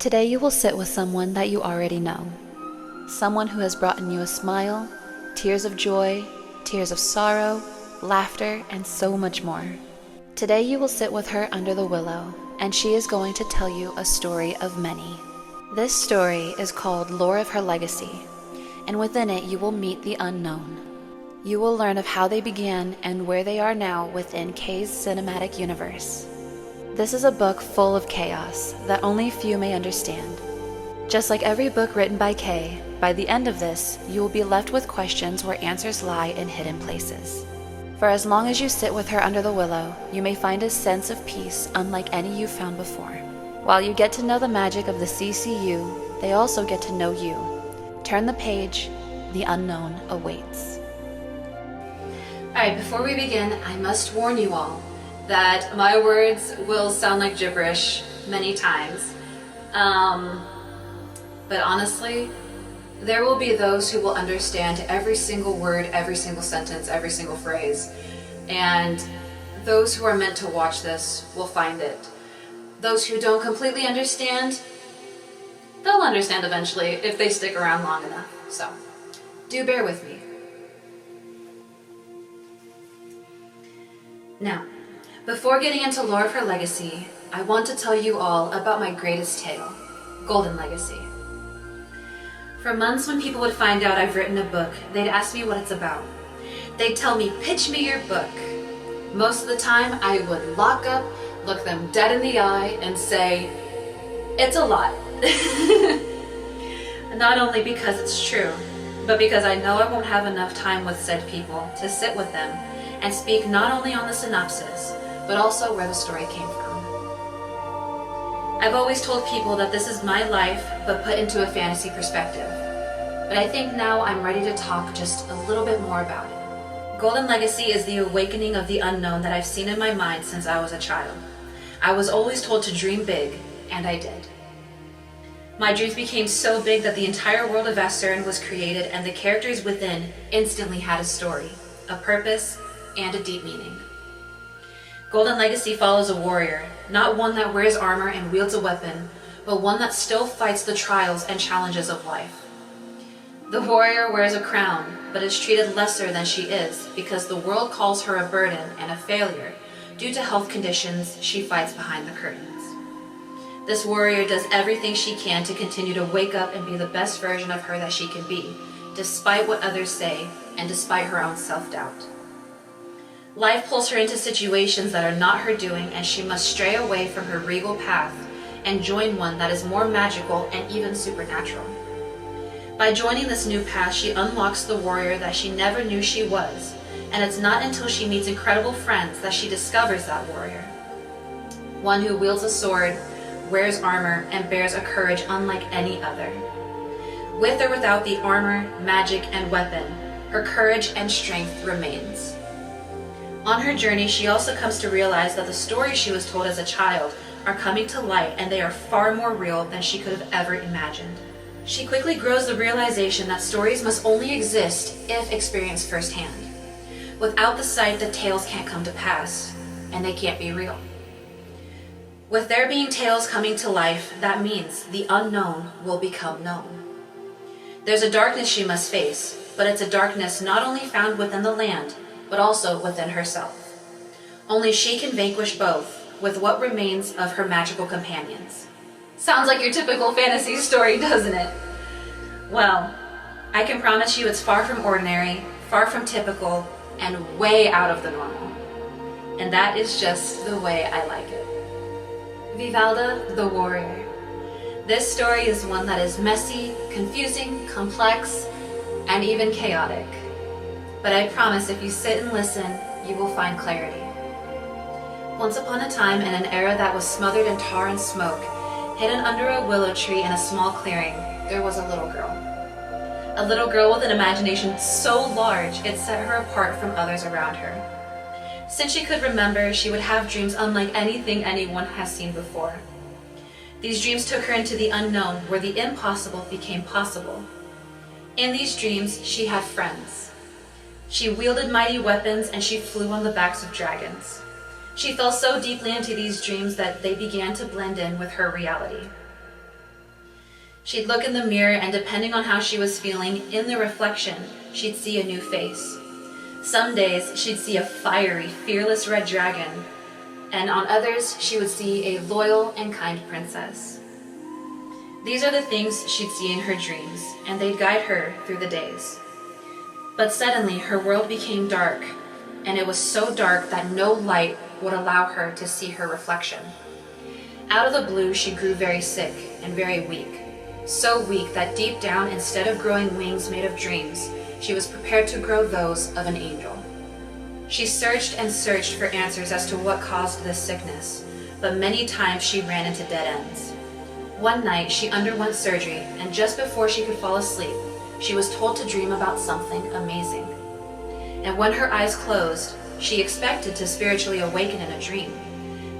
Today you will sit with someone that you already know. Someone who has brought you a smile, tears of joy, tears of sorrow, laughter, and so much more. Today you will sit with her under the willow, and she is going to tell you a story of many. This story is called Lore of Her Legacy, and within it you will meet the unknown. You will learn of how they began and where they are now within Kay's cinematic universe. This is a book full of chaos that only few may understand. Just like every book written by Kay, by the end of this, you will be left with questions where answers lie in hidden places. For as long as you sit with her under the willow, you may find a sense of peace unlike any you've found before. While you get to know the magic of the CCU, they also get to know you. Turn the page, the unknown awaits. Alright, before we begin, I must warn you all that my words will sound like gibberish many times. But honestly, there will be those who will understand every single word, every single sentence, every single phrase. And those who are meant to watch this will find it. Those who don't completely understand, they'll understand eventually if they stick around long enough. So, do bear with me. Now, before getting into Lore of Her Legacy, I want to tell you all about my greatest tale, Golden Legacy. For months when people would find out I've written a book, they'd ask me what it's about. They'd tell me, pitch me your book. Most of the time, I would lock up, look them dead in the eye, and say, it's a lot. Not only because it's true, but because I know I won't have enough time with said people to sit with them and speak not only on the synopsis, but also where the story came from. I've always told people that this is my life, but put into a fantasy perspective. But I think now I'm ready to talk just a little bit more about it. Golden Legacy is the awakening of the unknown that I've seen in my mind since I was a child. I was always told to dream big, and I did. My dreams became so big that the entire world of Vassern was created, and the characters within instantly had a story, a purpose, and a deep meaning. Golden Legacy follows a warrior, not one that wears armor and wields a weapon, but one that still fights the trials and challenges of life. The warrior wears a crown, but is treated lesser than she is because the world calls her a burden and a failure due to health conditions she fights behind the curtains. This warrior does everything she can to continue to wake up and be the best version of her that she can be, despite what others say and despite her own self-doubt. Life pulls her into situations that are not her doing, and she must stray away from her regal path and join one that is more magical and even supernatural. By joining this new path, she unlocks the warrior that she never knew she was, and it's not until she meets incredible friends that she discovers that warrior. One who wields a sword, wears armor, and bears a courage unlike any other. With or without the armor, magic, and weapon, her courage and strength remains. On her journey, she also comes to realize that the stories she was told as a child are coming to light, and they are far more real than she could have ever imagined. She quickly grows the realization that stories must only exist if experienced firsthand. Without the sight, the tales can't come to pass, and they can't be real. With there being tales coming to life, that means the unknown will become known. There's a darkness she must face, but it's a darkness not only found within the land, but also within herself. Only she can vanquish both with what remains of her magical companions. Sounds like your typical fantasy story, doesn't it? Well, I can promise you it's far from ordinary, far from typical, and way out of the normal. And that is just the way I like it. Vivalda, the Warrior. This story is one that is messy, confusing, complex, and even chaotic. But I promise if you sit and listen, you will find clarity. Once upon a time, in an era that was smothered in tar and smoke, hidden under a willow tree in a small clearing, there was a little girl. A little girl with an imagination so large it set her apart from others around her. Since she could remember, she would have dreams unlike anything anyone has seen before. These dreams took her into the unknown, where the impossible became possible. In these dreams, she had friends. She wielded mighty weapons, and she flew on the backs of dragons. She fell so deeply into these dreams that they began to blend in with her reality. She'd look in the mirror, and depending on how she was feeling, in the reflection, she'd see a new face. Some days, she'd see a fiery, fearless red dragon, and on others, she would see a loyal and kind princess. These are the things she'd see in her dreams, and they'd guide her through the days. But suddenly, her world became dark, and it was so dark that no light would allow her to see her reflection. Out of the blue, she grew very sick and very weak. So weak that deep down, instead of growing wings made of dreams, she was prepared to grow those of an angel. She searched and searched for answers as to what caused this sickness, but many times she ran into dead ends. One night, she underwent surgery, and just before she could fall asleep, she was told to dream about something amazing. And when her eyes closed, she expected to spiritually awaken in a dream,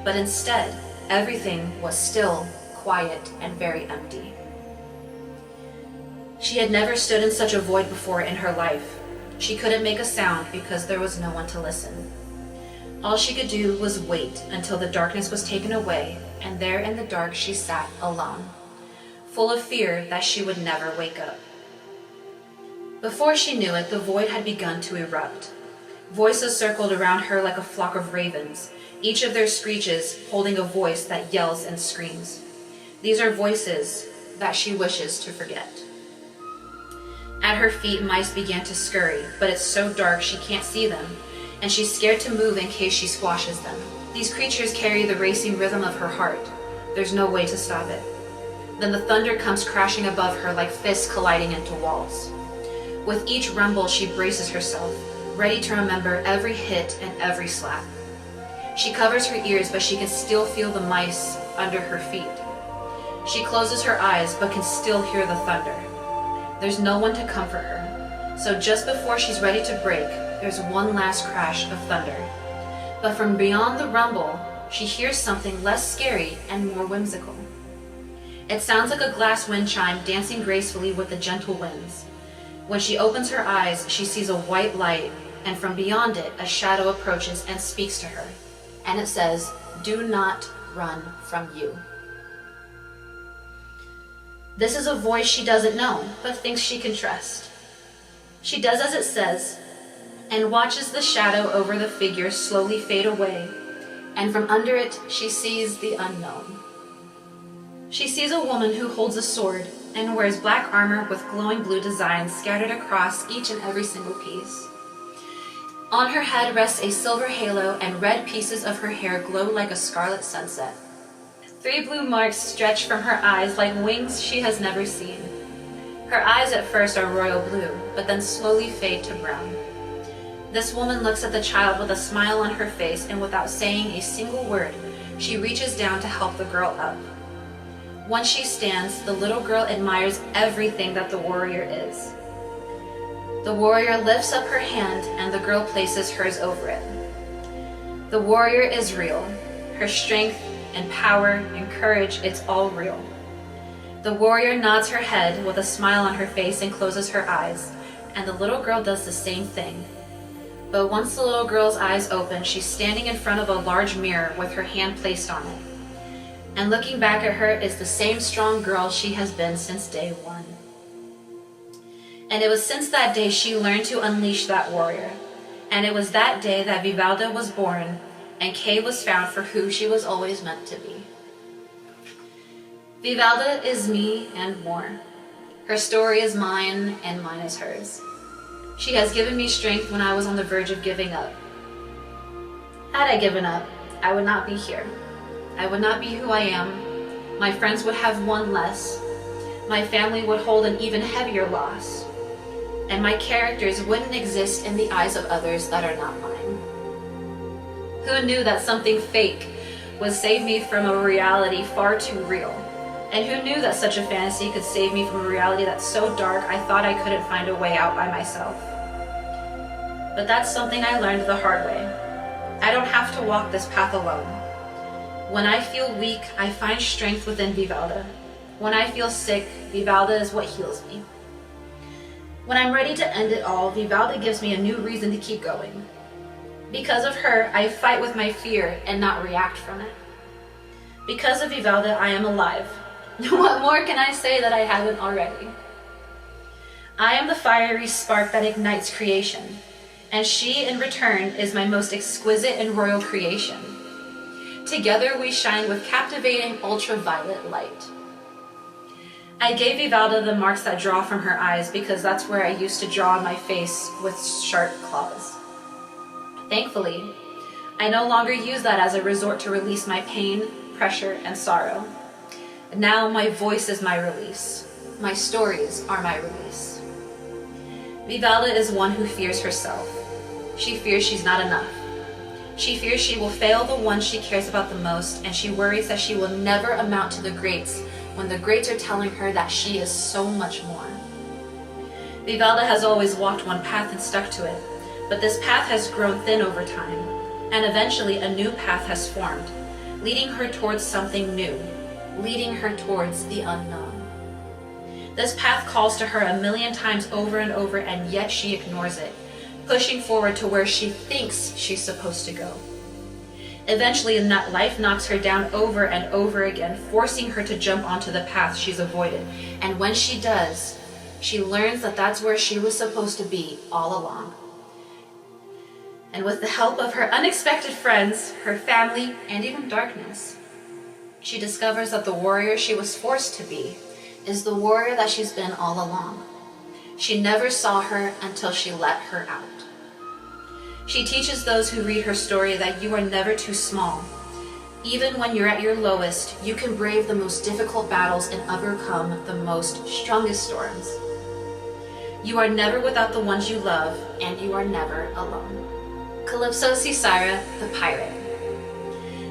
but instead, everything was still, quiet, and very empty. She had never stood in such a void before in her life. She couldn't make a sound because there was no one to listen. All she could do was wait until the darkness was taken away, and there in the dark she sat alone, full of fear that she would never wake up. Before she knew it, the void had begun to erupt. Voices circled around her like a flock of ravens, each of their screeches holding a voice that yells and screams. These are voices that she wishes to forget. At her feet, mice began to scurry, but it's so dark she can't see them, and she's scared to move in case she squashes them. These creatures carry the racing rhythm of her heart. There's no way to stop it. Then the thunder comes crashing above her like fists colliding into walls. With each rumble, she braces herself, ready to remember every hit and every slap. She covers her ears, but she can still feel the mice under her feet. She closes her eyes, but can still hear the thunder. There's no one to comfort her, so just before she's ready to break, there's one last crash of thunder. But from beyond the rumble, she hears something less scary and more whimsical. It sounds like a glass wind chime dancing gracefully with the gentle winds. When she opens her eyes, she sees a white light, and from beyond it, a shadow approaches and speaks to her. And it says, "Do not run from you." This is a voice she doesn't know, but thinks she can trust. She does as it says, and watches the shadow over the figure slowly fade away, and from under it she sees the unknown. She sees a woman who holds a sword and wears black armor with glowing blue designs scattered across each and every single piece. On her head rests a silver halo, and red pieces of her hair glow like a scarlet sunset. 3 blue marks stretch from her eyes like wings she has never seen. Her eyes at first are royal blue, but then slowly fade to brown. This woman looks at the child with a smile on her face, and without saying a single word, she reaches down to help the girl up. Once she stands, the little girl admires everything that the warrior is. The warrior lifts up her hand, and the girl places hers over it. The warrior is real. Her strength and power and courage, it's all real. The warrior nods her head with a smile on her face and closes her eyes, and the little girl does the same thing. But once the little girl's eyes open, she's standing in front of a large mirror with her hand placed on it. And looking back at her is the same strong girl she has been since day one. And it was since that day she learned to unleash that warrior. And it was that day that Vivalda was born, and Kay was found for who she was always meant to be. Vivalda is me and more. Her story is mine, and mine is hers. She has given me strength when I was on the verge of giving up. Had I given up, I would not be here. I would not be who I am. My friends would have one less. My family would hold an even heavier loss. And my characters wouldn't exist in the eyes of others that are not mine. Who knew that something fake would save me from a reality far too real? And who knew that such a fantasy could save me from a reality that's so dark I thought I couldn't find a way out by myself? But that's something I learned the hard way. I don't have to walk this path alone. When I feel weak, I find strength within Vivalda. When I feel sick, Vivalda is what heals me. When I'm ready to end it all, Vivalda gives me a new reason to keep going. Because of her, I fight with my fear and not react from it. Because of Vivalda, I am alive. What more can I say that I haven't already? I am the fiery spark that ignites creation, and she, in return, is my most exquisite and royal creation. Together we shine with captivating ultraviolet light. I gave Vivalda the marks that draw from her eyes because that's where I used to draw on my face with sharp claws. Thankfully, I no longer use that as a resort to release my pain, pressure, and sorrow. Now my voice is my release. My stories are my release. Vivalda is one who fears herself. She fears she's not enough. She fears she will fail the one she cares about the most, and she worries that she will never amount to the greats when the greats are telling her that she is so much more. Vivalda has always walked one path and stuck to it, but this path has grown thin over time, and eventually a new path has formed, leading her towards something new, leading her towards the unknown. This path calls to her a million times over and over, and yet she ignores it, pushing forward to where she thinks she's supposed to go. Eventually, life knocks her down over and over again, forcing her to jump onto the path she's avoided. And when she does, she learns that that's where she was supposed to be all along. And with the help of her unexpected friends, her family, and even darkness, she discovers that the warrior she was forced to be is the warrior that she's been all along. She never saw her until she let her out. She teaches those who read her story that you are never too small. Even when you're at your lowest, you can brave the most difficult battles and overcome the most strongest storms. You are never without the ones you love, and you are never alone. Calypso Zyla, the pirate.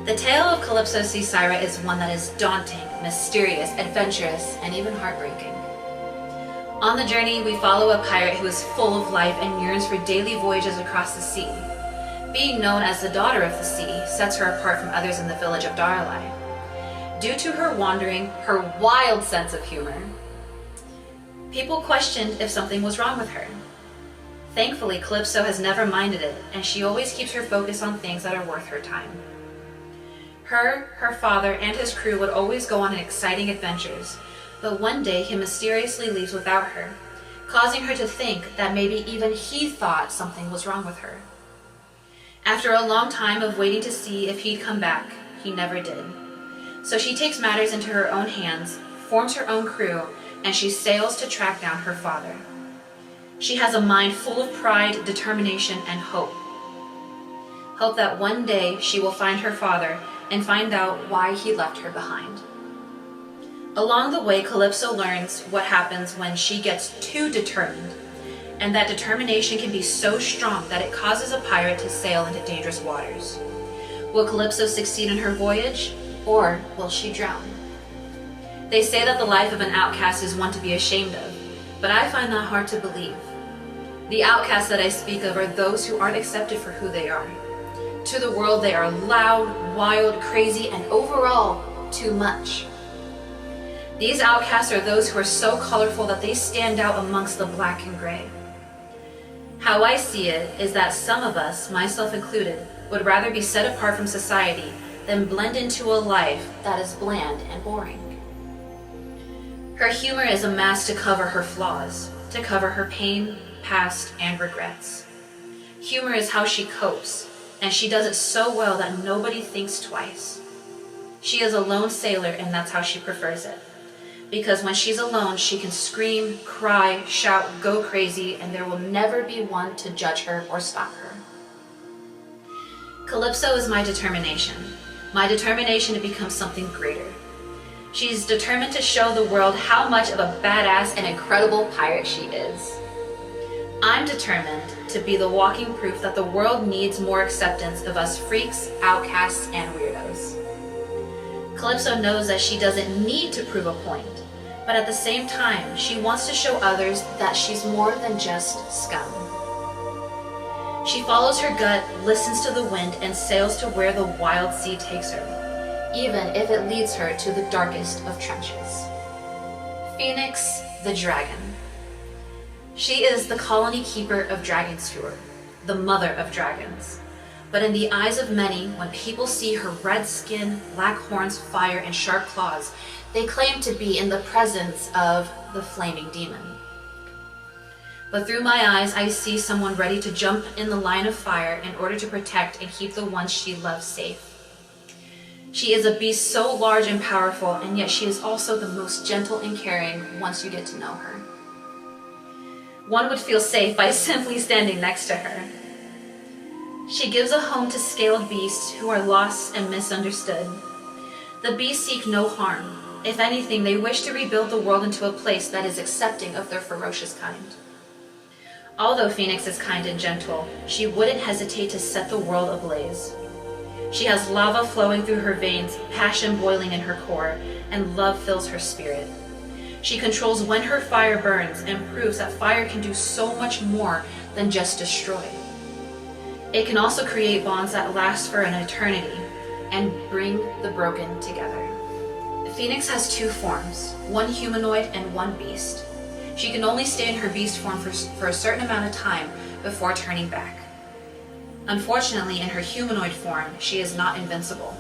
The tale of Calypso Zyla is one that is daunting, mysterious, adventurous, and even heartbreaking. On the journey, we follow a pirate who is full of life and yearns for daily voyages across the sea. Being known as the Daughter of the Sea sets her apart from others in the village of Autaunalee. Due to her wandering, her wild sense of humor, people questioned if something was wrong with her. Thankfully, Calypso has never minded it, and she always keeps her focus on things that are worth her time. Her father, and his crew would always go on exciting adventures, but one day he mysteriously leaves without her, causing her to think that maybe even he thought something was wrong with her. After a long time of waiting to see if he'd come back, he never did. So she takes matters into her own hands, forms her own crew, and she sails to track down her father. She has a mind full of pride, determination, and hope. Hope that one day she will find her father and find out why he left her behind. Along the way, Calypso learns what happens when she gets too determined, and that determination can be so strong that it causes a pirate to sail into dangerous waters. Will Calypso succeed in her voyage, or will she drown? They say that the life of an outcast is one to be ashamed of, but I find that hard to believe. The outcasts that I speak of are those who aren't accepted for who they are. To the world, they are loud, wild, crazy, and overall, too much. These outcasts are those who are so colorful that they stand out amongst the black and gray. How I see it is that some of us, myself included, would rather be set apart from society than blend into a life that is bland and boring. Her humor is a mask to cover her flaws, to cover her pain, past, and regrets. Humor is how she copes, and she does it so well that nobody thinks twice. She is a lone sailor, and that's how she prefers it. Because when she's alone, she can scream, cry, shout, go crazy, and there will never be one to judge her or stop her. Calypso is my determination to become something greater. She's determined to show the world how much of a badass and incredible pirate she is. I'm determined to be the walking proof that the world needs more acceptance of us freaks, outcasts, and weirdos. Calypso knows that she doesn't need to prove a point, but at the same time, she wants to show others that she's more than just scum. She follows her gut, listens to the wind, and sails to where the wild sea takes her, even if it leads her to the darkest of trenches. Phoenix the Dragon. She is the colony keeper of Dragon's Tour, the mother of dragons. But in the eyes of many, when people see her red skin, black horns, fire, and sharp claws, they claim to be in the presence of the flaming demon. But through my eyes, I see someone ready to jump in the line of fire in order to protect and keep the ones she loves safe. She is a beast so large and powerful, and yet she is also the most gentle and caring once you get to know her. One would feel safe by simply standing next to her. She gives a home to scaled beasts who are lost and misunderstood. The beasts seek no harm. If anything, they wish to rebuild the world into a place that is accepting of their ferocious kind. Although Phoenix is kind and gentle, she wouldn't hesitate to set the world ablaze. She has lava flowing through her veins, passion boiling in her core, and love fills her spirit. She controls when her fire burns and proves that fire can do so much more than just destroy. It can also create bonds that last for an eternity and bring the broken together. Phoenix has two forms, one humanoid and one beast. She can only stay in her beast form for a certain amount of time before turning back. Unfortunately, in her humanoid form, she is not invincible.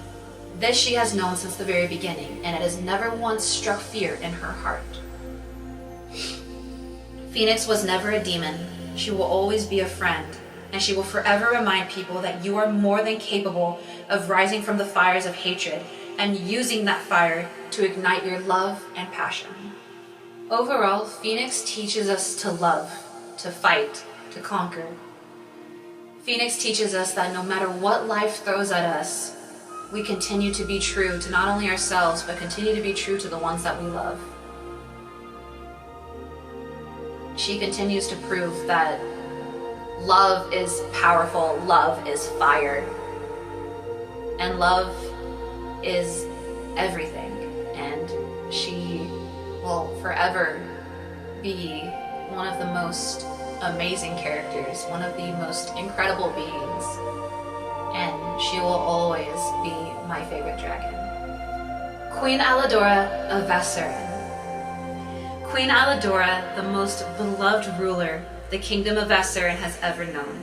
This she has known since the very beginning, and it has never once struck fear in her heart. Phoenix was never a demon. She will always be a friend, and she will forever remind people that you are more than capable of rising from the fires of hatred and using that fire to ignite your love and passion. Overall, Phoenix teaches us to love, to fight, to conquer. Phoenix teaches us that no matter what life throws at us, we continue to be true to not only ourselves, but continue to be true to the ones that we love. She continues to prove that love is powerful, love is fire, and love is everything, and she will forever be one of the most amazing characters, one of the most incredible beings, and she will always be my favorite dragon. Queen Allidora of Vesserin. Queen Allidora, the most beloved ruler the kingdom of Vesserin has ever known.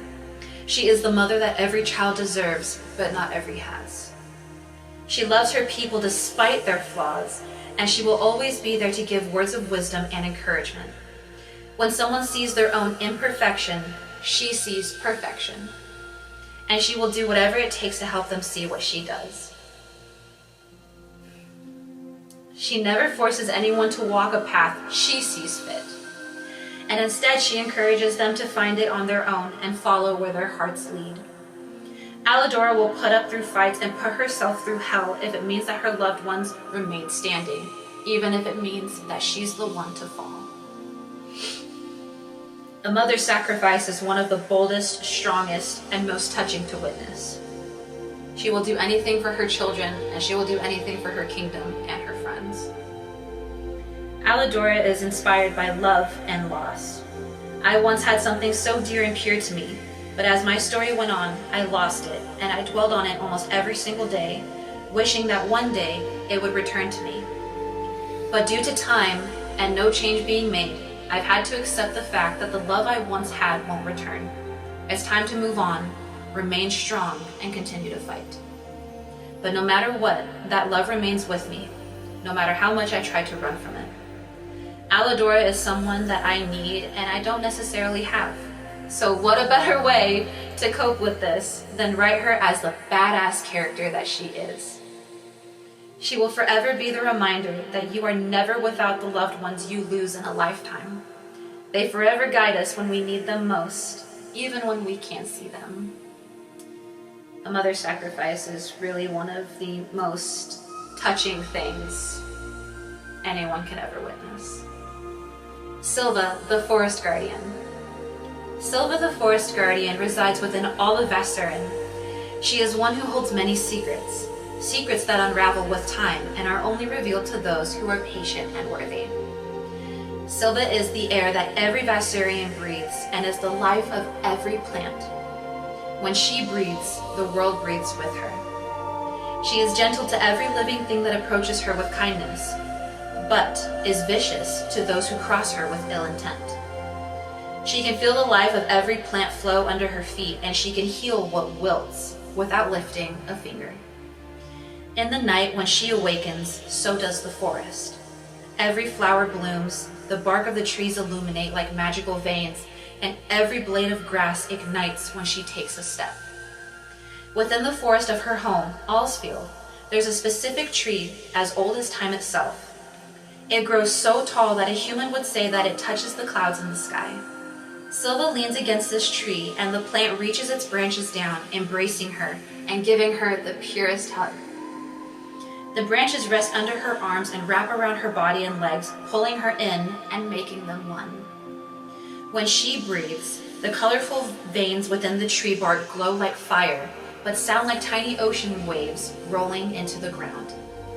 She is the mother that every child deserves, but not every has. She loves her people despite their flaws, and she will always be there to give words of wisdom and encouragement. When someone sees their own imperfection, she sees perfection, and she will do whatever it takes to help them see what she does. She never forces anyone to walk a path she sees fit, and instead she encourages them to find it on their own and follow where their hearts lead. Allidora will put up through fights and put herself through hell if it means that her loved ones remain standing, even if it means that she's the one to fall. A mother's sacrifice is one of the boldest, strongest, and most touching to witness. She will do anything for her children, and she will do anything for her kingdom and her friends. Allidora is inspired by love and loss. I once had something so dear and pure to me, but as my story went on, I lost it, and I dwelled on it almost every single day, wishing that one day it would return to me. But due to time and no change being made, I've had to accept the fact that the love I once had won't return. It's time to move on, remain strong, and continue to fight. But no matter what, that love remains with me, no matter how much I try to run from it. Allidora is someone that I need and I don't necessarily have. So what a better way to cope with this than write her as the badass character that she is. She will forever be the reminder that you are never without the loved ones you lose in a lifetime. They forever guide us when we need them most, even when we can't see them. A mother's sacrifice is really one of the most touching things anyone can ever witness. Silva, the Forest Guardian. Silva, the Forest Guardian, resides within all of Vesserin. She is one who holds many secrets, secrets that unravel with time and are only revealed to those who are patient and worthy. Silva is the air that every Vesserian breathes and is the life of every plant. When she breathes, the world breathes with her. She is gentle to every living thing that approaches her with kindness, but is vicious to those who cross her with ill intent. She can feel the life of every plant flow under her feet, and she can heal what wilts without lifting a finger. In the night when she awakens, so does the forest. Every flower blooms, the bark of the trees illuminate like magical veins, and every blade of grass ignites when she takes a step. Within the forest of her home, Allsfield, there's a specific tree as old as time itself. It grows so tall that a human would say that it touches the clouds in the sky. Silva leans against this tree, and the plant reaches its branches down, embracing her and giving her the purest hug. The branches rest under her arms and wrap around her body and legs, pulling her in and making them one. When she breathes, the colorful veins within the tree bark glow like fire, but sound like tiny ocean waves rolling into the ground.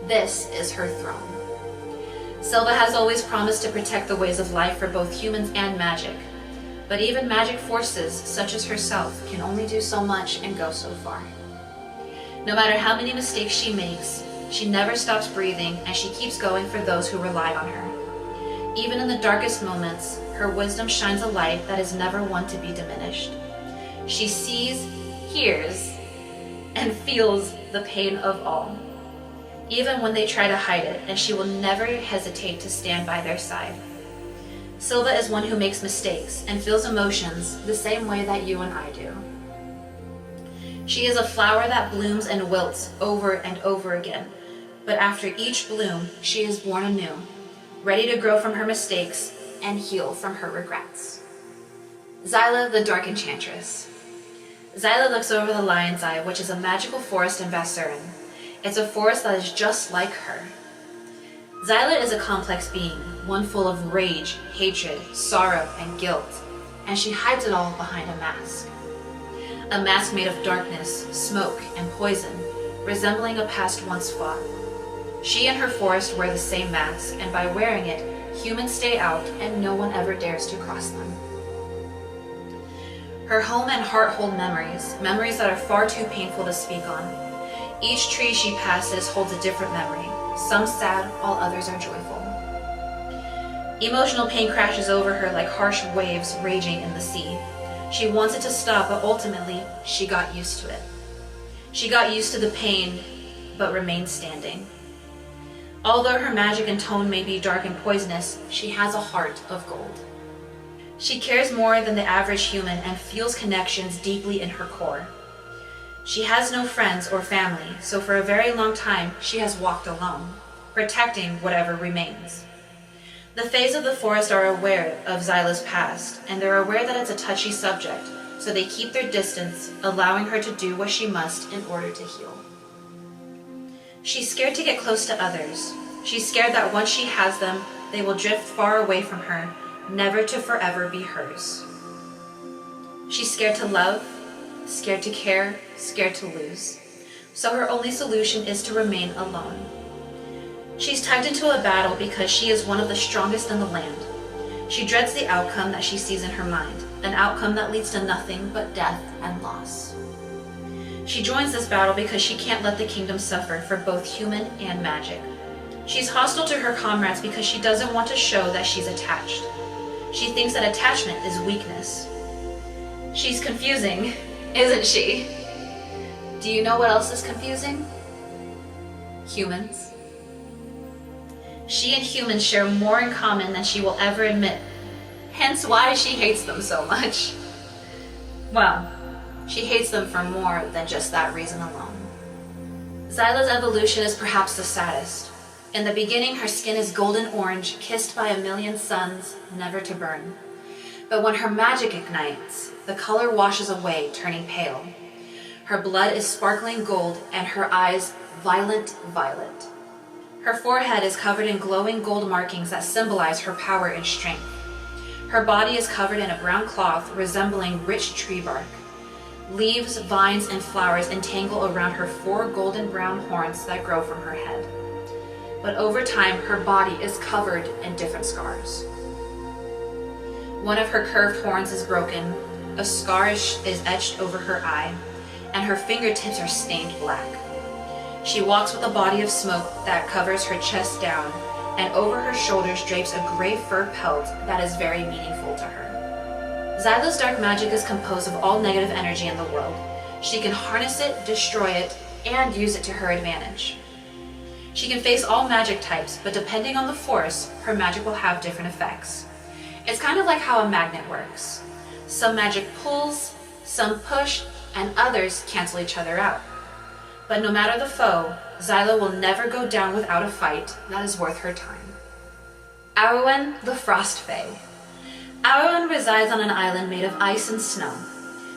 This is her throne. Silva has always promised to protect the ways of life for both humans and magic. But even magic forces, such as herself, can only do so much and go so far. No matter how many mistakes she makes, she never stops breathing, and she keeps going for those who rely on her. Even in the darkest moments, her wisdom shines a light that is never one to be diminished. She sees, hears, and feels the pain of all, even when they try to hide it, and she will never hesitate to stand by their side. Silva is one who makes mistakes and feels emotions the same way that you and I do. She is a flower that blooms and wilts over and over again, but after each bloom, she is born anew, ready to grow from her mistakes and heal from her regrets. Zyla, the Dark Enchantress. Zyla looks over the Lion's Eye, which is a magical forest in Vassurin. It's a forest that is just like her. Zyla is a complex being, one full of rage, hatred, sorrow, and guilt, and she hides it all behind a mask. A mask made of darkness, smoke, and poison, resembling a past once fought. She and her forest wear the same mask, and by wearing it, humans stay out and no one ever dares to cross them. Her home and heart hold memories that are far too painful to speak on. Each tree she passes holds a different memory, some sad while others are joyful. Emotional pain crashes over her like harsh waves raging in the sea. She wants it to stop, but ultimately, she got used to it. She got used to the pain, but remained standing. Although her magic and tone may be dark and poisonous, she has a heart of gold. She cares more than the average human and feels connections deeply in her core. She has no friends or family, so for a very long time, she has walked alone, protecting whatever remains. The Fays of the forest are aware of Zyla's past, and they're aware that it's a touchy subject, so they keep their distance, allowing her to do what she must in order to heal. She's scared to get close to others. She's scared that once she has them, they will drift far away from her, never to forever be hers. She's scared to love, scared to care, scared to lose. So her only solution is to remain alone. She's tugged into a battle because she is one of the strongest in the land. She dreads the outcome that she sees in her mind, an outcome that leads to nothing but death and loss. She joins this battle because she can't let the kingdom suffer for both human and magic. She's hostile to her comrades because she doesn't want to show that she's attached. She thinks that attachment is weakness. She's confusing, isn't she? Do you know what else is confusing? Humans. She and humans share more in common than she will ever admit, hence why she hates them so much. Well, she hates them for more than just that reason alone. Zyla's evolution is perhaps the saddest. In the beginning, her skin is golden orange, kissed by a million suns, never to burn. But when her magic ignites, the color washes away, turning pale. Her blood is sparkling gold, and her eyes violent violet. Her forehead is covered in glowing gold markings that symbolize her power and strength. Her body is covered in a brown cloth resembling rich tree bark. Leaves, vines, and flowers entangle around her 4 golden brown horns that grow from her head. But over time, her body is covered in different scars. One of her curved horns is broken, a scar is etched over her eye, and her fingertips are stained black. She walks with a body of smoke that covers her chest down, and over her shoulders drapes a gray fur pelt that is very meaningful to her. Zyla's dark magic is composed of all negative energy in the world. She can harness it, destroy it, and use it to her advantage. She can face all magic types, but depending on the force, her magic will have different effects. It's kind of like how a magnet works. Some magic pulls, some push, and others cancel each other out. But no matter the foe, Zyla will never go down without a fight that is worth her time. Aerowen, the Frost Fae. Aerowen resides on an island made of ice and snow,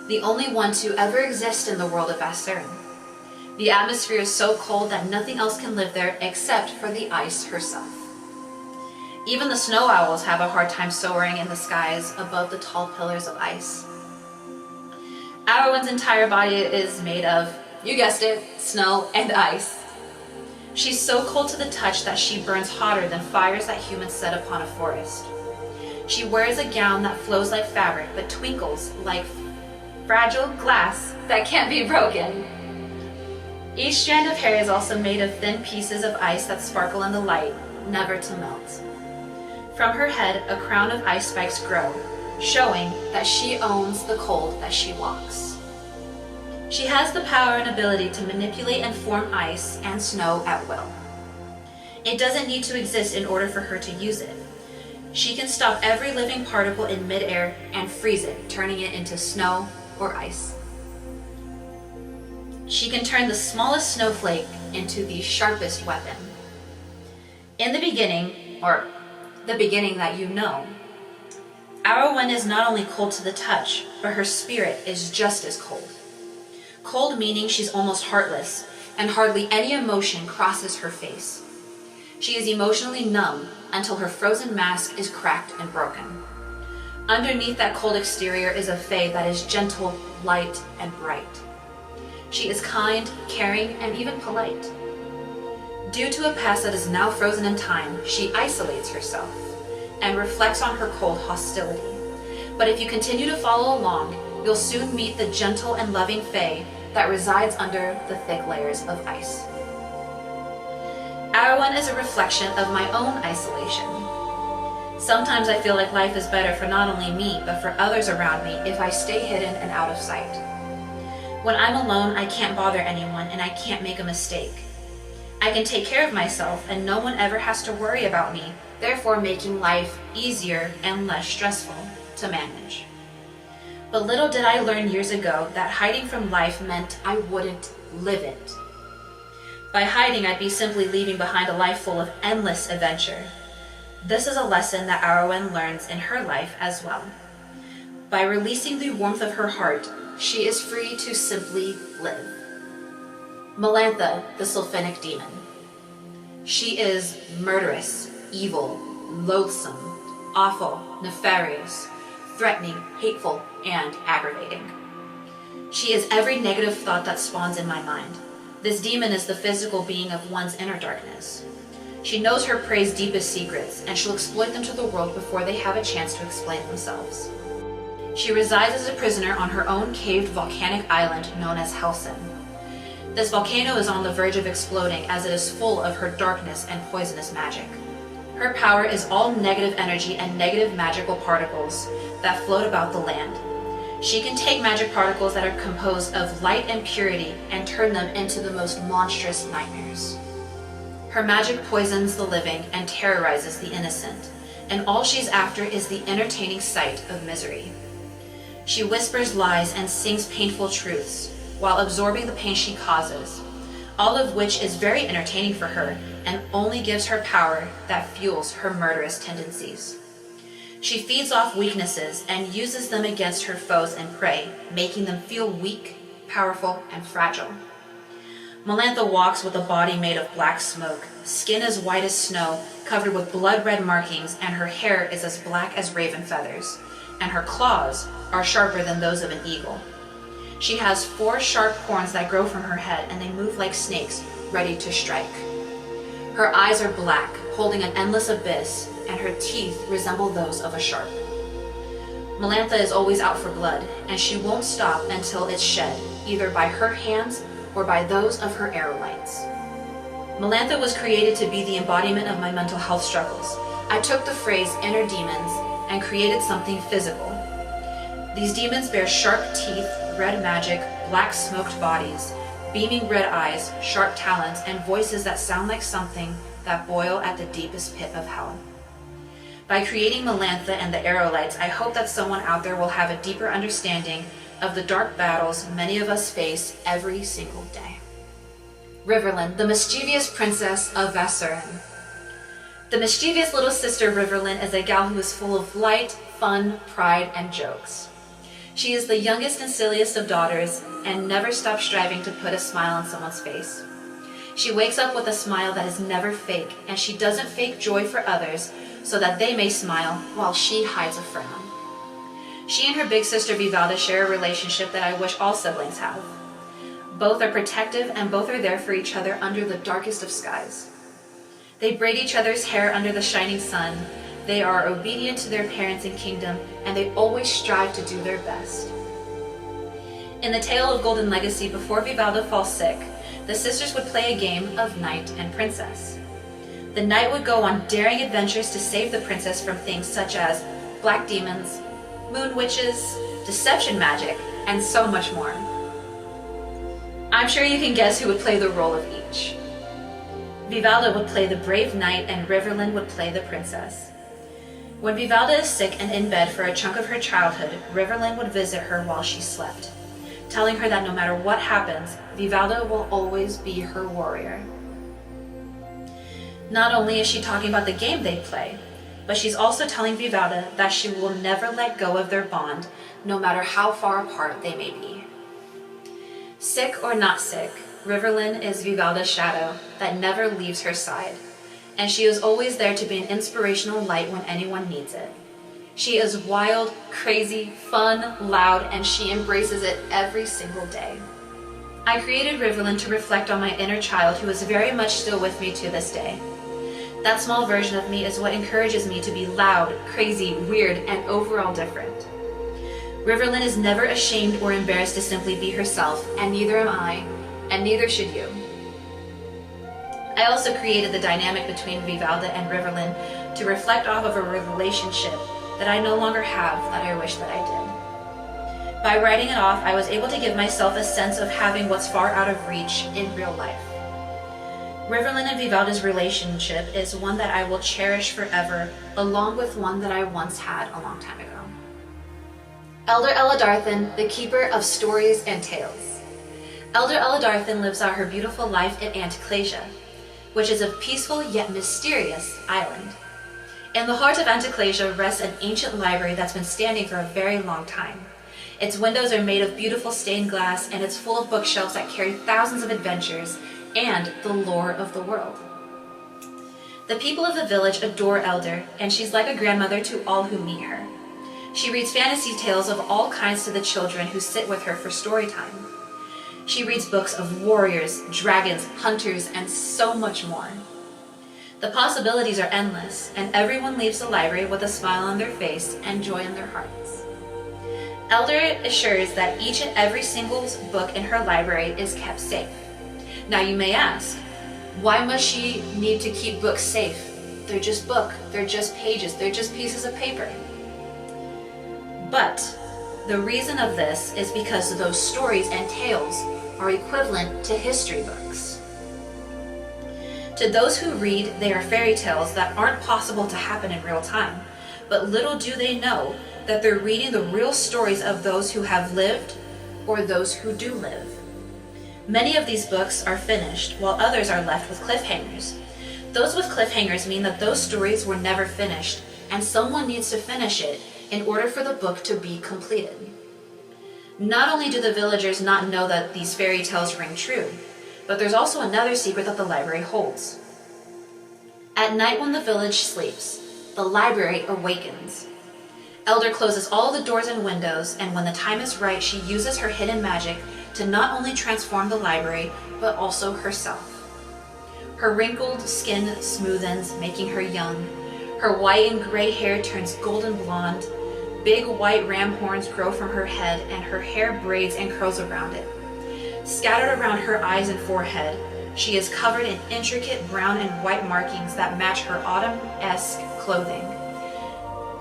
the only one to ever exist in the world of Vassern. The atmosphere is so cold that nothing else can live there except for the ice herself. Even the snow owls have a hard time soaring in the skies above the tall pillars of ice. Aerowen's entire body is made of, you guessed it, snow and ice. She's so cold to the touch that she burns hotter than fires that humans set upon a forest. She wears a gown that flows like fabric but twinkles like fragile glass that can't be broken. Each strand of hair is also made of thin pieces of ice that sparkle in the light, never to melt. From her head, a crown of ice spikes grow, showing that she owns the cold that she walks. She has the power and ability to manipulate and form ice and snow at will. It doesn't need to exist in order for her to use it. She can stop every living particle in midair and freeze it, turning it into snow or ice. She can turn the smallest snowflake into the sharpest weapon. In the beginning, or the beginning that you know, Aerowen is not only cold to the touch, but her spirit is just as cold. Cold meaning she's almost heartless, and hardly any emotion crosses her face. She is emotionally numb until her frozen mask is cracked and broken. Underneath that cold exterior is a fae that is gentle, light, and bright. She is kind, caring, and even polite. Due to a past that is now frozen in time, she isolates herself and reflects on her cold hostility. But if you continue to follow along, you'll soon meet the gentle and loving fae that resides under the thick layers of ice. Aerowen is a reflection of my own isolation. Sometimes I feel like life is better for not only me, but for others around me if I stay hidden and out of sight. When I'm alone, I can't bother anyone and I can't make a mistake. I can take care of myself and no one ever has to worry about me, therefore making life easier and less stressful to manage. But little did I learn years ago that hiding from life meant I wouldn't live it. By hiding, I'd be simply leaving behind a life full of endless adventure. This is a lesson that Aerowen learns in her life as well. By releasing the warmth of her heart, she is free to simply live. Melantha, the Sulfenic demon. She is murderous, evil, loathsome, awful, nefarious, threatening, hateful, and aggravating. She is every negative thought that spawns in my mind. This demon is the physical being of one's inner darkness. She knows her prey's deepest secrets, and she'll exploit them to the world before they have a chance to explain themselves. She resides as a prisoner on her own caved volcanic island known as Helsin. This volcano is on the verge of exploding as it is full of her darkness and poisonous magic. Her power is all negative energy and negative magical particles that float about the land. She can take magic particles that are composed of light and purity and turn them into the most monstrous nightmares. Her magic poisons the living and terrorizes the innocent, and all she's after is the entertaining sight of misery. She whispers lies and sings painful truths while absorbing the pain she causes, all of which is very entertaining for her and only gives her power that fuels her murderous tendencies. She feeds off weaknesses and uses them against her foes and prey, making them feel weak, powerful, and fragile. Melantha walks with a body made of black smoke, skin as white as snow, covered with blood-red markings, and her hair is as black as raven feathers, and her claws are sharper than those of an eagle. She has 4 sharp horns that grow from her head, and they move like snakes, ready to strike. Her eyes are black, holding an endless abyss, and her teeth resemble those of a shark. Melantha is always out for blood, and she won't stop until it's shed, either by her hands or by those of her arrowlights. Melantha was created to be the embodiment of my mental health struggles. I took the phrase inner demons and created something physical. These demons bear sharp teeth, red magic, black smoked bodies, beaming red eyes, sharp talons, and voices that sound like something that boil at the deepest pit of hell. By creating Melantha and the Aerolites, I hope that someone out there will have a deeper understanding of the dark battles many of us face every single day. Riverlynn, the mischievous princess of Vassurin. The mischievous little sister Riverlynn is a gal who is full of light, fun, pride, and jokes. She is the youngest and silliest of daughters and never stops striving to put a smile on someone's face. She wakes up with a smile that is never fake, and she doesn't fake joy for others so that they may smile while she hides a frown. She and her big sister Vivalda share a relationship that I wish all siblings have. Both are protective and both are there for each other under the darkest of skies. They braid each other's hair under the shining sun. They are obedient to their parents and kingdom, and they always strive to do their best. In the tale of Golden Legacy, before Vivalda falls sick, the sisters would play a game of knight and princess. The knight would go on daring adventures to save the princess from things such as black demons, moon witches, deception magic, and so much more. I'm sure you can guess who would play the role of each. Vivalda would play the brave knight and Riverlynn would play the princess. When Vivalda is sick and in bed for a chunk of her childhood, Riverlynn would visit her while she slept, telling her that no matter what happens, Vivalda will always be her warrior. Not only is she talking about the game they play, but she's also telling Vivalda that she will never let go of their bond, no matter how far apart they may be. Sick or not sick, Riverlynn is Vivalda's shadow that never leaves her side, and she is always there to be an inspirational light when anyone needs it. She is wild, crazy, fun, loud, and she embraces it every single day. I created Riverlynn to reflect on my inner child who is very much still with me to this day. That small version of me is what encourages me to be loud, crazy, weird, and overall different. Riverlynn is never ashamed or embarrassed to simply be herself, and neither am I, and neither should you. I also created the dynamic between Vivalda and Riverlynn to reflect off of a relationship that I no longer have that I wish that I did. By writing it off, I was able to give myself a sense of having what's far out of reach in real life. Riverlynn and Vivalda's relationship is one that I will cherish forever, along with one that I once had a long time ago. Elder Darthan, the keeper of stories and tales. Elder Darthan lives out her beautiful life at Anticlasia, which is a peaceful yet mysterious island. In the heart of Anticlasia rests an ancient library that's been standing for a very long time. Its windows are made of beautiful stained glass, and it's full of bookshelves that carry thousands of adventures and the lore of the world. The people of the village adore Elder, and she's like a grandmother to all who meet her. She reads fantasy tales of all kinds to the children who sit with her for story time. She reads books of warriors, dragons, hunters, and so much more. The possibilities are endless, and everyone leaves the library with a smile on their face and joy in their hearts. Elder assures that each and every single book in her library is kept safe. Now you may ask, why must she need to keep books safe? They're just they're just pages, they're just pieces of paper. But the reason of this is because those stories and tales are equivalent to history books. To those who read, they are fairy tales that aren't possible to happen in real time, but little do they know that they're reading the real stories of those who have lived or those who do live. Many of these books are finished, while others are left with cliffhangers. Those with cliffhangers mean that those stories were never finished, and someone needs to finish it in order for the book to be completed. Not only do the villagers not know that these fairy tales ring true, but there's also another secret that the library holds. At night when the village sleeps, the library awakens. Elder closes all the doors and windows, and when the time is right, she uses her hidden magic to not only transform the library, but also herself. Her wrinkled skin smoothens, making her young. Her white and gray hair turns golden blonde. Big white ram horns grow from her head, and her hair braids and curls around it. Scattered around her eyes and forehead, she is covered in intricate brown and white markings that match her autumn-esque clothing.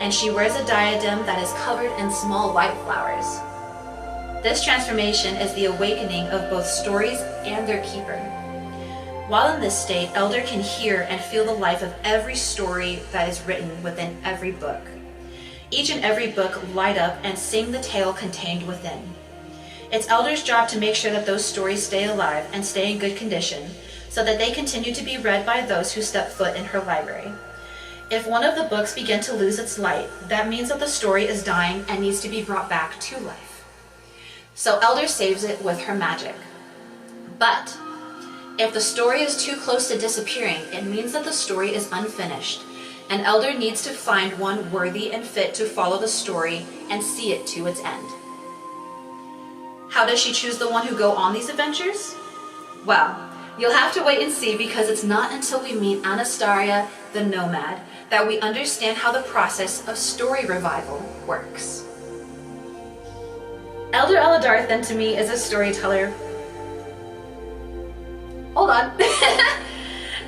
and she wears a diadem that is covered in small white flowers. This transformation is the awakening of both stories and their keeper. While in this state, Elder can hear and feel the life of every story that is written within every book. Each and every book light up and sing the tale contained within. It's Elder's job to make sure that those stories stay alive and stay in good condition, so that they continue to be read by those who step foot in her library. If one of the books begin to lose its light, that means that the story is dying and needs to be brought back to life. So Elder saves it with her magic. But if the story is too close to disappearing, it means that the story is unfinished, and Elder needs to find one worthy and fit to follow the story and see it to its end. How does she choose the one who go on these adventures? Well, you'll have to wait and see, because it's not until we meet Anastasia the Nomad that we understand how the process of story revival works. Elder Darthan to me is a storyteller. Hold on.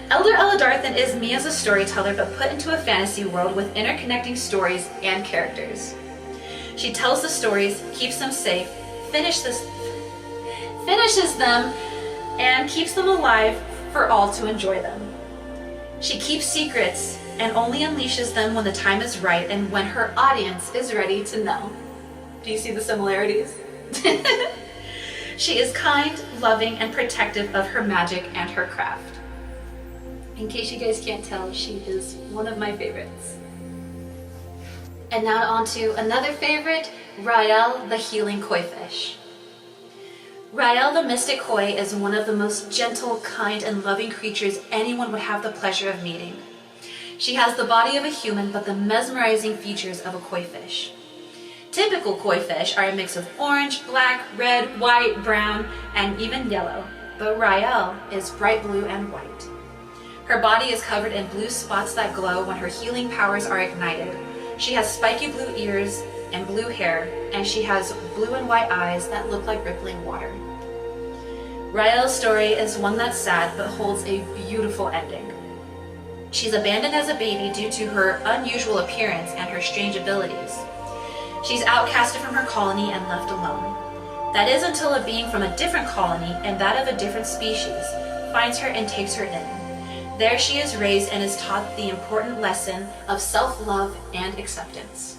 Elder Darthan is me as a storyteller, but put into a fantasy world with interconnecting stories and characters. She tells the stories, keeps them safe, finishes them, and keeps them alive for all to enjoy them. She keeps secrets and only unleashes them when the time is right and when her audience is ready to know. Do you see the similarities? She is kind, loving, and protective of her magic and her craft. In case you guys can't tell, she is one of my favorites. And now on to another favorite, Ryel the healing koi fish. Ryel the mystic koi is one of the most gentle, kind, and loving creatures anyone would have the pleasure of meeting. She has the body of a human, but the mesmerizing features of a koi fish. Typical koi fish are a mix of orange, black, red, white, brown, and even yellow, but Ryel is bright blue and white. Her body is covered in blue spots that glow when her healing powers are ignited. She has spiky blue ears and blue hair, and she has blue and white eyes that look like rippling water. Ryel's story is one that's sad but holds a beautiful ending. She's abandoned as a baby due to her unusual appearance and her strange abilities. She's outcasted from her colony and left alone. That is until a being from a different colony and that of a different species finds her and takes her in. There she is raised and is taught the important lesson of self-love and acceptance.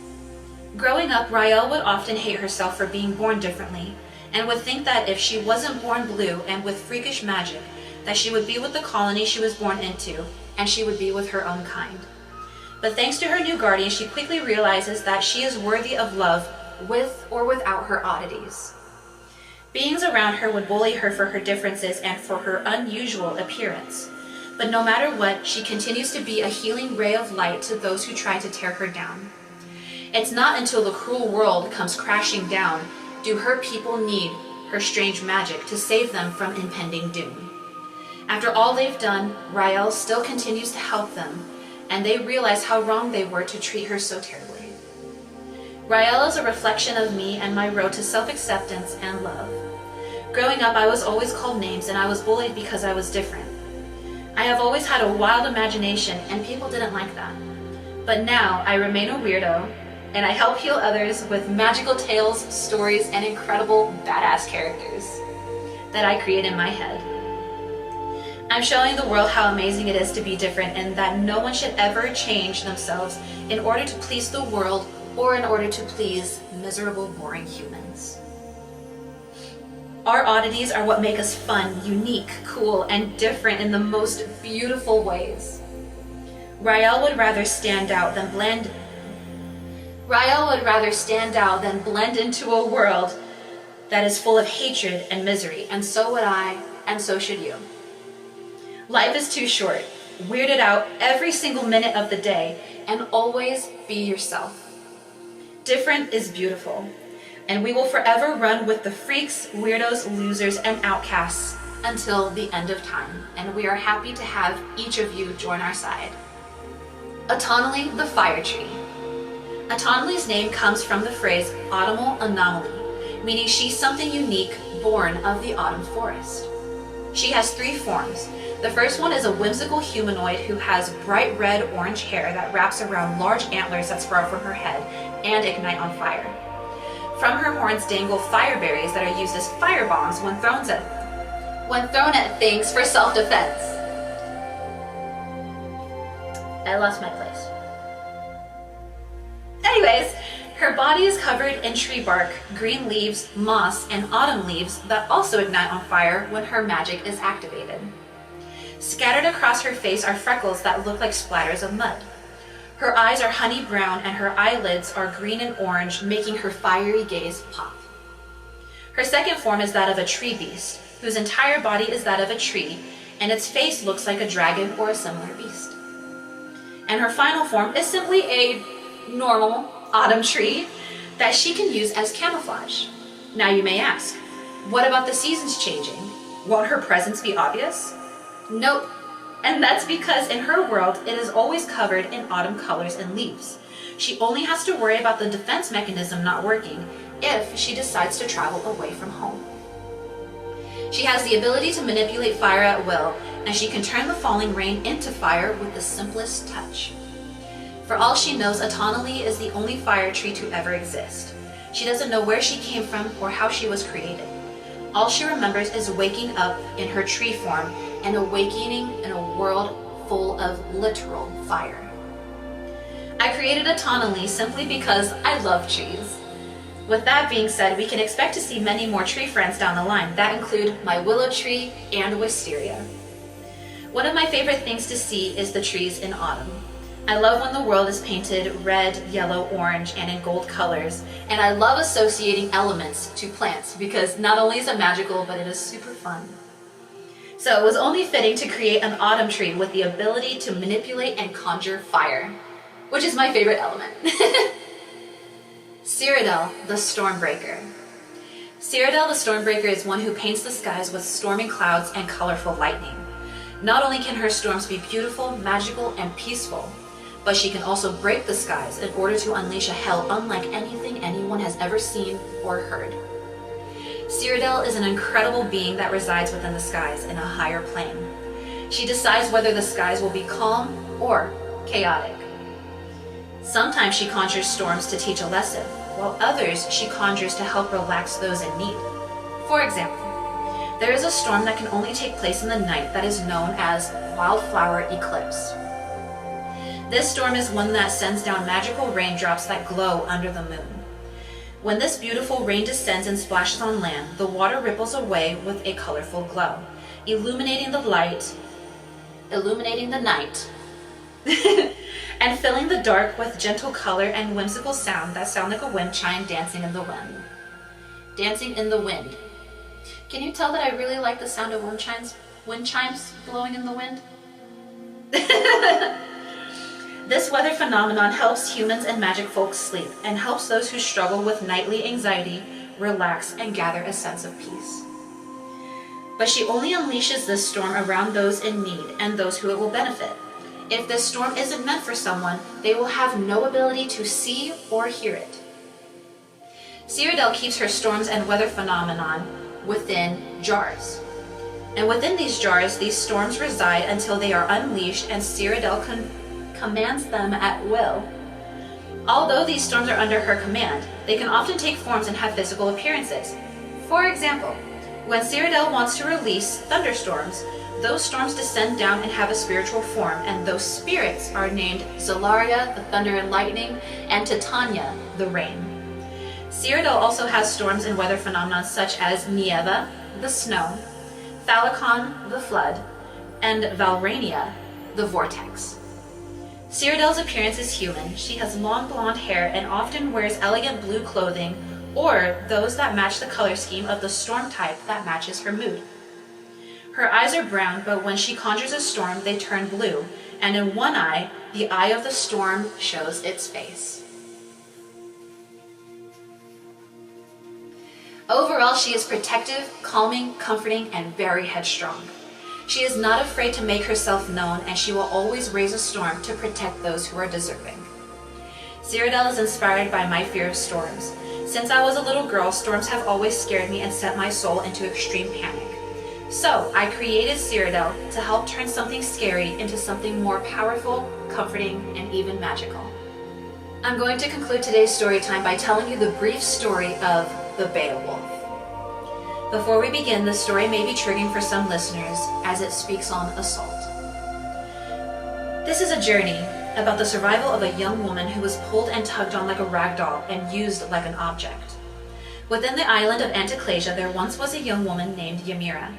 Growing up, Ryel would often hate herself for being born differently, and would think that if she wasn't born blue and with freakish magic, that she would be with the colony she was born into, and she would be with her own kind. But thanks to her new guardian, she quickly realizes that she is worthy of love with or without her oddities. Beings around her would bully her for her differences and for her unusual appearance. But no matter what, she continues to be a healing ray of light to those who try to tear her down. It's not until the cruel world comes crashing down do her people need her strange magic to save them from impending doom. After all they've done, Ryel still continues to help them, and they realize how wrong they were to treat her so terribly. Ryel is a reflection of me and my road to self-acceptance and love. Growing up, I was always called names, and I was bullied because I was different. I have always had a wild imagination, and people didn't like that. But now, I remain a weirdo, and I help heal others with magical tales, stories, and incredible badass characters that I create in my head. I'm showing the world how amazing it is to be different, and that no one should ever change themselves in order to please the world or in order to please miserable, boring humans. Our oddities are what make us fun, unique, cool, and different in the most beautiful ways. Ryel would rather stand out than blend into a world that is full of hatred and misery, and so would I, and so should you. Life is too short. Weird it out every single minute of the day, and always be yourself. Different is beautiful, and we will forever run with the freaks, weirdos, losers, and outcasts until the end of time, and we are happy to have each of you join our side. Autaunalee the Fire Tree. Autaunalee's name comes from the phrase autumnal anomaly, meaning she's something unique born of the autumn forest. She has 3 forms: The first one is a whimsical humanoid who has bright red-orange hair that wraps around large antlers that sprout from her head and ignite on fire. From her horns dangle fire berries that are used as fire bombs when thrown at things for self-defense. I lost my place. Anyways, her body is covered in tree bark, green leaves, moss, and autumn leaves that also ignite on fire when her magic is activated. Scattered across her face are freckles that look like splatters of mud. Her eyes are honey brown and her eyelids are green and orange, making her fiery gaze pop. Her second form is that of a tree beast, whose entire body is that of a tree, and its face looks like a dragon or a similar beast. And her final form is simply a normal autumn tree that she can use as camouflage. Now you may ask, what about the seasons changing? Won't her presence be obvious? Nope. And that's because in her world, it is always covered in autumn colors and leaves. She only has to worry about the defense mechanism not working if she decides to travel away from home. She has the ability to manipulate fire at will, and she can turn the falling rain into fire with the simplest touch. For all she knows, Autaunalee is the only fire tree to ever exist. She doesn't know where she came from or how she was created. All she remembers is waking up in her tree form and awakening in a world full of literal fire. I created Autaunalee simply because I love trees. With that being said, we can expect to see many more tree friends down the line that include my willow tree and wisteria. One of my favorite things to see is the trees in autumn. I love when the world is painted red, yellow, orange, and in gold colors, and I love associating elements to plants because not only is it magical, but it is super fun. So it was only fitting to create an autumn tree with the ability to manipulate and conjure fire, which is my favorite element. Ceradyl, the stormbreaker. Ceradyl, the stormbreaker, is one who paints the skies with storming clouds and colorful lightning. Not only can her storms be beautiful, magical, and peaceful, but she can also break the skies in order to unleash a hell unlike anything anyone has ever seen or heard. Ceradyl is an incredible being that resides within the skies in a higher plane. She decides whether the skies will be calm or chaotic. Sometimes she conjures storms to teach a lesson, while others she conjures to help relax those in need. For example, there is a storm that can only take place in the night that is known as wildflower eclipse. This storm is one that sends down magical raindrops that glow under the moon. When this beautiful rain descends and splashes on land, the water ripples away with a colorful glow, illuminating the night, and filling the dark with gentle color and whimsical sound that sound like a wind chime dancing in the wind. Dancing in the wind. Can you tell that I really like the sound of wind chimes blowing in the wind? This weather phenomenon helps humans and magic folks sleep and helps those who struggle with nightly anxiety relax and gather a sense of peace. But she only unleashes this storm around those in need and those who it will benefit. If this storm isn't meant for someone, they will have no ability to see or hear it. Ceradyl keeps her storms and weather phenomenon within jars. And within these jars, these storms reside until they are unleashed and Ceradyl commands them at will. Although these storms are under her command, they can often take forms and have physical appearances. For example, when Ceradyl wants to release thunderstorms, those storms descend down and have a spiritual form, and those spirits are named Zyla, the thunder and lightning, and Titania, the rain. Ceradyl also has storms and weather phenomena such as Nieva, the snow, Thalakon, the flood, and Valrania, the vortex. Ceradyl's appearance is human. She has long blonde hair and often wears elegant blue clothing or those that match the color scheme of the storm type that matches her mood. Her eyes are brown, but when she conjures a storm, they turn blue, and in one eye, the eye of the storm shows its face. Overall, she is protective, calming, comforting, and very headstrong. She is not afraid to make herself known, and she will always raise a storm to protect those who are deserving. Ceradyl is inspired by my fear of storms. Since I was a little girl, storms have always scared me and sent my soul into extreme panic. So I created Ceradyl to help turn something scary into something more powerful, comforting, and even magical. I'm going to conclude today's story time by telling you the brief story of the Beowulf. Before we begin, the story may be triggering for some listeners as it speaks on assault. This is a journey about the survival of a young woman who was pulled and tugged on like a rag doll and used like an object. Within the island of Anticlasia, there once was a young woman named Yamira,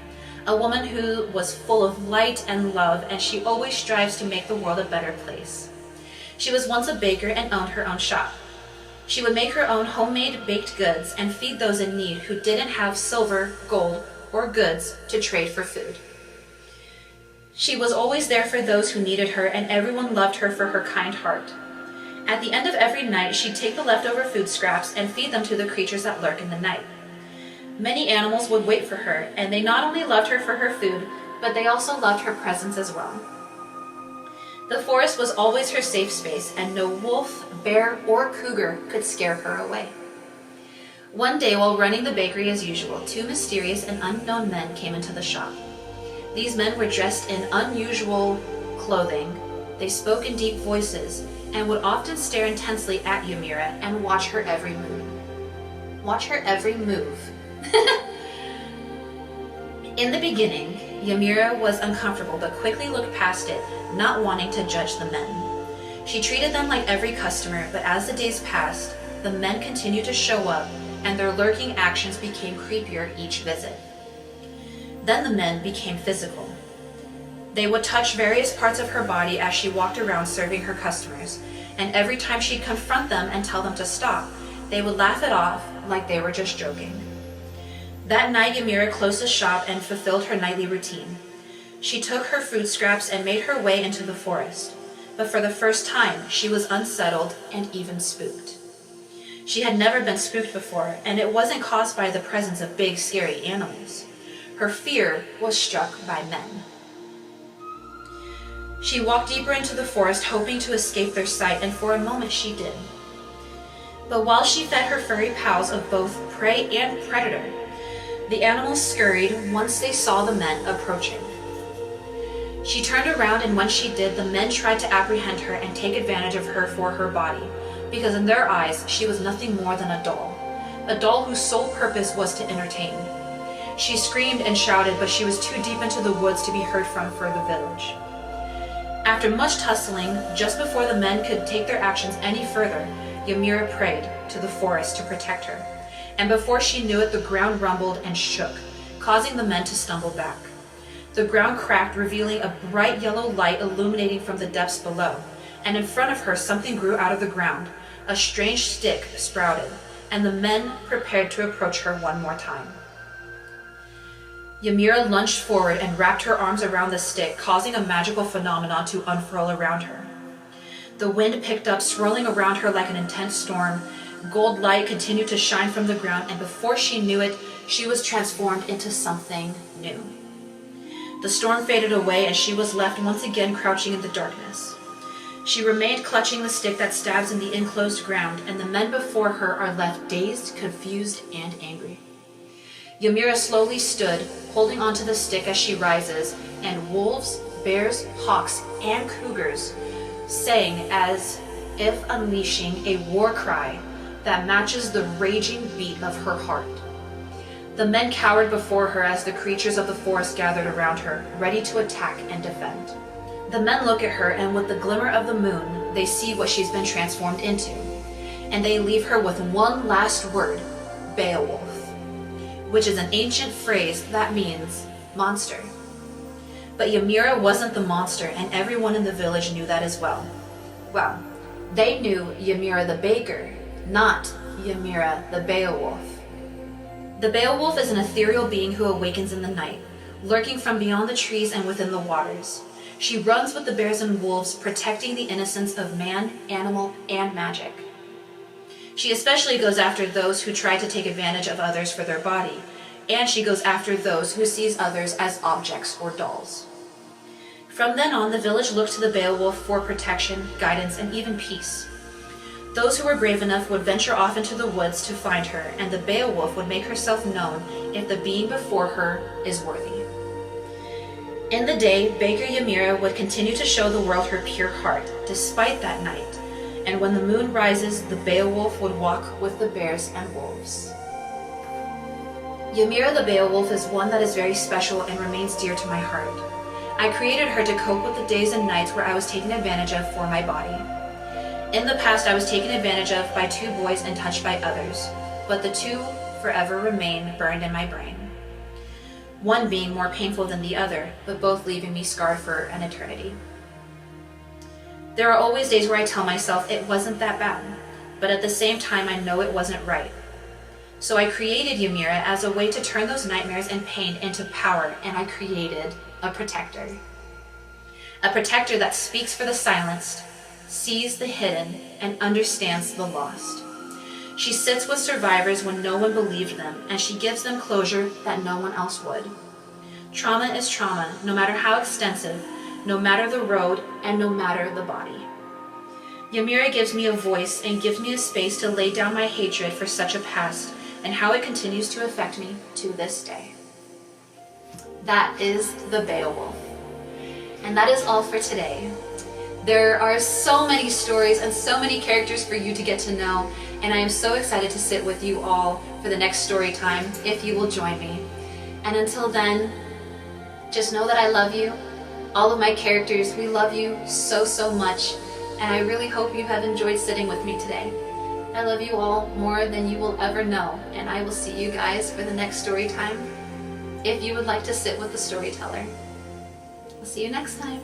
a woman who was full of light and love, and she always strives to make the world a better place. She was once a baker and owned her own shop. She would make her own homemade baked goods and feed those in need who didn't have silver, gold, or goods to trade for food. She was always there for those who needed her, and everyone loved her for her kind heart. At the end of every night, she'd take the leftover food scraps and feed them to the creatures that lurk in the night. Many animals would wait for her, and they not only loved her for her food, but they also loved her presence as well. The forest was always her safe space, and no wolf, bear, or cougar could scare her away. One day, while running the bakery as usual, two mysterious and unknown men came into the shop. These men were dressed in unusual clothing. They spoke in deep voices, and would often stare intensely at Yamira and watch her every move. In the beginning, Yamira was uncomfortable but quickly looked past it, not wanting to judge the men. She treated them like every customer, but as the days passed, the men continued to show up, and their lurking actions became creepier each visit. Then the men became physical. They would touch various parts of her body as she walked around serving her customers, and every time she'd confront them and tell them to stop, they would laugh it off like they were just joking. That night, Yamira closed the shop and fulfilled her nightly routine. She took her food scraps and made her way into the forest, but for the first time, she was unsettled and even spooked. She had never been spooked before, and it wasn't caused by the presence of big, scary animals. Her fear was struck by men. She walked deeper into the forest, hoping to escape their sight, and for a moment she did. But while she fed her furry pals of both prey and predator, the animals scurried once they saw the men approaching. She turned around, and when she did, the men tried to apprehend her and take advantage of her for her body, because in their eyes, she was nothing more than a doll whose sole purpose was to entertain. She screamed and shouted, but she was too deep into the woods to be heard from for the village. After much tussling, just before the men could take their actions any further, Yamira prayed to the forest to protect her, and before she knew it, the ground rumbled and shook, causing the men to stumble back. The ground cracked, revealing a bright yellow light illuminating from the depths below, and in front of her something grew out of the ground. A strange stick sprouted, and the men prepared to approach her one more time. Yamira lunged forward and wrapped her arms around the stick, causing a magical phenomenon to unfurl around her. The wind picked up, swirling around her like an intense storm. Gold light continued to shine from the ground, and before she knew it, she was transformed into something new. The storm faded away, and she was left once again crouching in the darkness. She remained clutching the stick that stabs in the enclosed ground, and the men before her are left dazed, confused, and angry. Yamira slowly stood, holding onto the stick as she rises, and wolves, bears, hawks, and cougars sang as if unleashing a war cry that matches the raging beat of her heart. The men cowered before her as the creatures of the forest gathered around her, ready to attack and defend. The men look at her, and with the glimmer of the moon, they see what she's been transformed into, and they leave her with one last word, Beowulf, which is an ancient phrase that means monster. But Yamira wasn't the monster, and everyone in the village knew that as well. Well, they knew Yamira the baker, not Yamira the Beowulf. The Beowulf is an ethereal being who awakens in the night, lurking from beyond the trees and within the waters. She runs with the bears and wolves, protecting the innocence of man, animal, and magic. She especially goes after those who try to take advantage of others for their body, and she goes after those who sees others as objects or dolls. From then on, the village looked to the Beowulf for protection, guidance, and even peace. Those who were brave enough would venture off into the woods to find her, and the Beowulf would make herself known if the being before her is worthy. In the day, Baker Yamira would continue to show the world her pure heart, despite that night. And when the moon rises, the beawolf would walk with the bears and wolves. Yamira the beawolf is one that is very special and remains dear to my heart. I created her to cope with the days and nights where I was taken advantage of for my body. In the past, I was taken advantage of by 2 boys and touched by others, but the 2 forever remain burned in my brain. One being more painful than the other, but both leaving me scarred for an eternity. There are always days where I tell myself it wasn't that bad, but at the same time I know it wasn't right. So I created Yamira as a way to turn those nightmares and pain into power, and I created a protector. A protector that speaks for the silenced, sees the hidden, and understands the lost. She sits with survivors when no one believed them, and she gives them closure that no one else would. Trauma is trauma, no matter how extensive, no matter the road, and no matter the body. Yamira gives me a voice and gives me a space to lay down my hatred for such a past and how it continues to affect me to this day. That is the Beowulf. And that is all for today. There are so many stories and so many characters for you to get to know, and I am so excited to sit with you all for the next story time, if you will join me. And until then, just know that I love you. All of my characters, we love you so, so much, and I really hope you have enjoyed sitting with me today. I love you all more than you will ever know, and I will see you guys for the next story time, if you would like to sit with the storyteller. I'll see you next time.